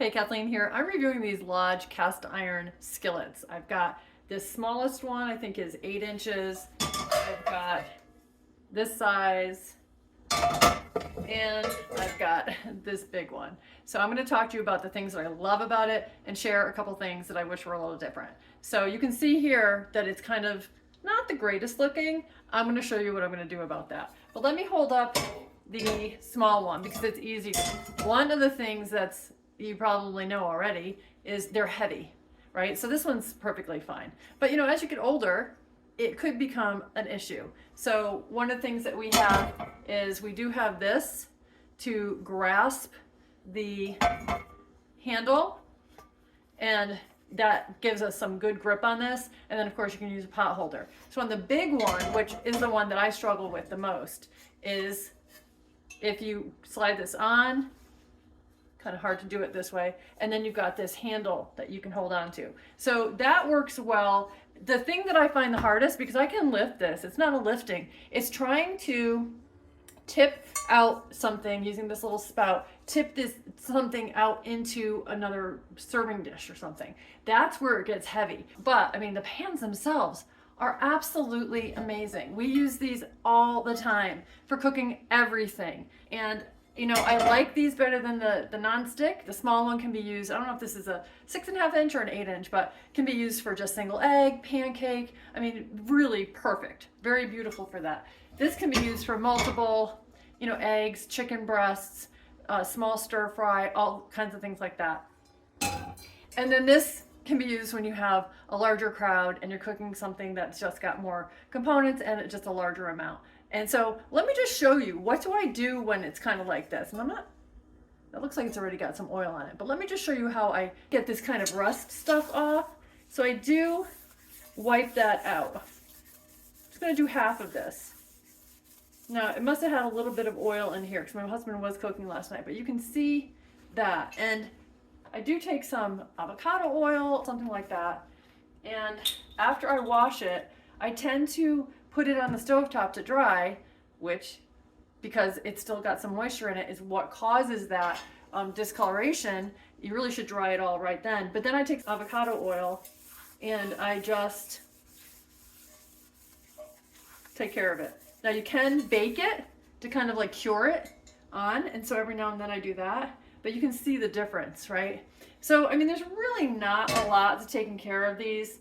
Hey, Kathleen here. I'm reviewing these Lodge cast iron skillets. I've got this smallest one, I think is 8 inches. I've got this size, and I've got this big one. So I'm going to talk to you about the things that I love about it and share a couple things that I wish were a little different. So you can see here that it's kind of not the greatest looking. I'm going to show you what I'm going to do about that. But let me hold up the small one because it's easy. One of the things that's you probably know already is they're heavy, right? So this one's perfectly fine. But you know, as you get older, it could become an issue. So one of the things that we have is we do have this to grasp the handle, and that gives us some good grip on this. And then of course you can use a pot holder. So on the big one, which is the one that I struggle with the most, is if you slide this on, kind of hard to do it this way, and then you've got this handle that you can hold on to. So that works well. The thing that I find the hardest, because I can lift this, it's not a lifting, it's trying to tip out something using this little spout, tip this something out into another serving dish or something. That's where it gets heavy. But I mean, the pans themselves are absolutely amazing. We use these all the time for cooking everything. And you know, I like these better than the non-stick. The small one can be used, I don't know if this is a 6.5 inch or an 8 inch, but can be used for just single egg, pancake. I mean, really perfect. Very beautiful for that. This can be used for multiple, you know, eggs, chicken breasts, small stir fry, all kinds of things like that. And then this can be used when you have a larger crowd and you're cooking something that's just got more components and just a larger amount. And so let me just show you, what do I do when it's kind of like this? And that looks like it's already got some oil on it, but let me just show you how I get this kind of rust stuff off. So I do wipe that out. I'm just gonna do half of this. Now it must have had a little bit of oil in here because my husband was cooking last night, but you can see that. And I do take some avocado oil, something like that. And after I wash it, I tend to put it on the stovetop to dry, which, because it's still got some moisture in it, is what causes that discoloration. You really should dry it all right then. But then I take avocado oil and I just take care of it. Now you can bake it to kind of like cure it on, and so every now and then I do that, but you can see the difference, right? So I mean, there's really not a lot to taking care of these.